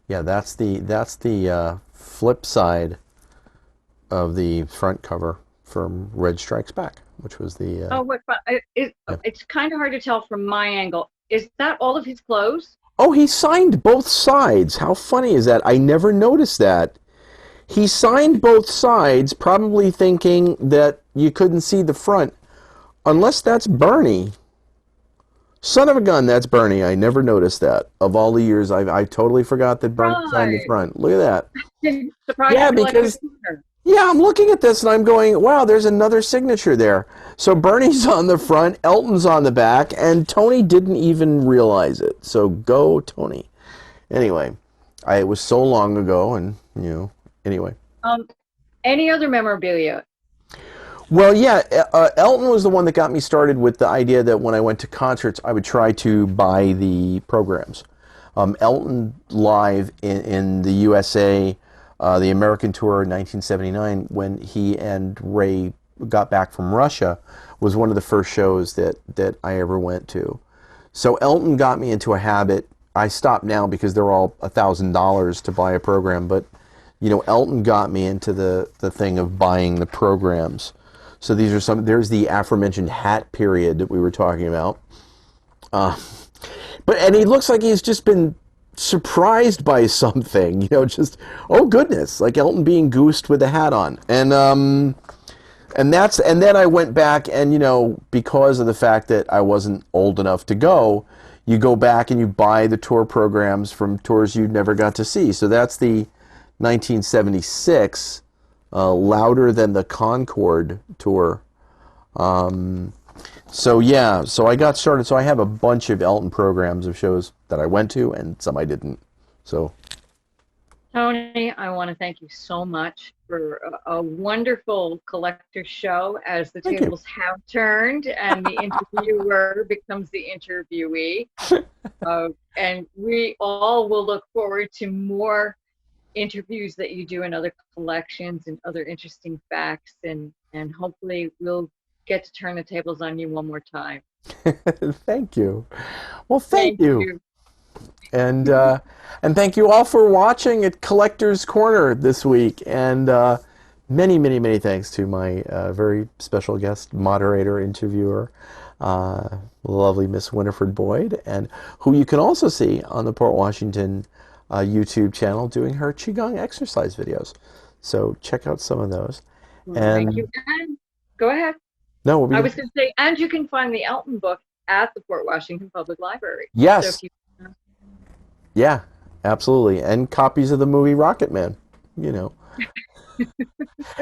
Yeah, that's the flip side of the front cover from Red Strikes Back, which was the. Oh, what fun! It's kind of hard to tell from my angle. Is that all of his clothes? Oh, he signed both sides. How funny is that? I never noticed that. He signed both sides, probably thinking that you couldn't see the front. Unless that's Bernie. Son of a gun, that's Bernie. I never noticed that. Of all the years, I totally forgot that Bernie signed the front. Look at that. Surprise! Yeah, because yeah, I'm looking at this and I'm going, wow, there's another signature there. So Bernie's on the front, Elton's on the back, and Tony didn't even realize it. So go, Tony. Anyway, it was so long ago, and anyway. Any other memorabilia? Well, yeah, Elton was the one that got me started with the idea that when I went to concerts, I would try to buy the programs. Elton live in the USA, the American tour in 1979, when he and Ray got back from Russia, was one of the first shows that I ever went to. So Elton got me into a habit. I stopped now because they're all $1,000 to buy a program, but Elton got me into the thing of buying the programs. So there's the aforementioned hat period that we were talking about. And he looks like he's just been surprised by something, oh goodness, like Elton being goosed with a hat on. And then I went back and, because of the fact that I wasn't old enough to go, you go back and you buy the tour programs from tours you never got to see. So that's the 1976 Louder Than the Concord tour. So I got started. So I have a bunch of Elton programs of shows that I went to and some I didn't. So, Tony, I want to thank you so much for a wonderful collector show, as the tables have turned and the interviewer becomes the interviewee. And we all will look forward to more interviews that you do in other collections and other interesting facts, and hopefully we'll get to turn the tables on you one more time. Thank you. Well, thank you. And thank you all for watching at Collector's Corner this week. And many, many, many thanks to my very special guest, moderator, interviewer, lovely Miss Winifred Boyd, and who you can also see on the Port Washington YouTube channel doing her Qigong exercise videos. So check out some of those. Well, thank you. And And go ahead. no, what were I you? was going to say, and you can find the Elton book at the Port Washington Public Library. So Yes. if you, Yeah, absolutely. And copies of the movie Rocketman, you know.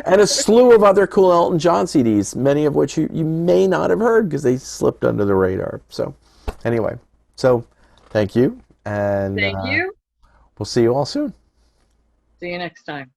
And a slew of other cool Elton John CDs, many of which you may not have heard because they slipped under the radar. So, anyway, so thank you, and thank you. we'll see you all soon. See you next time.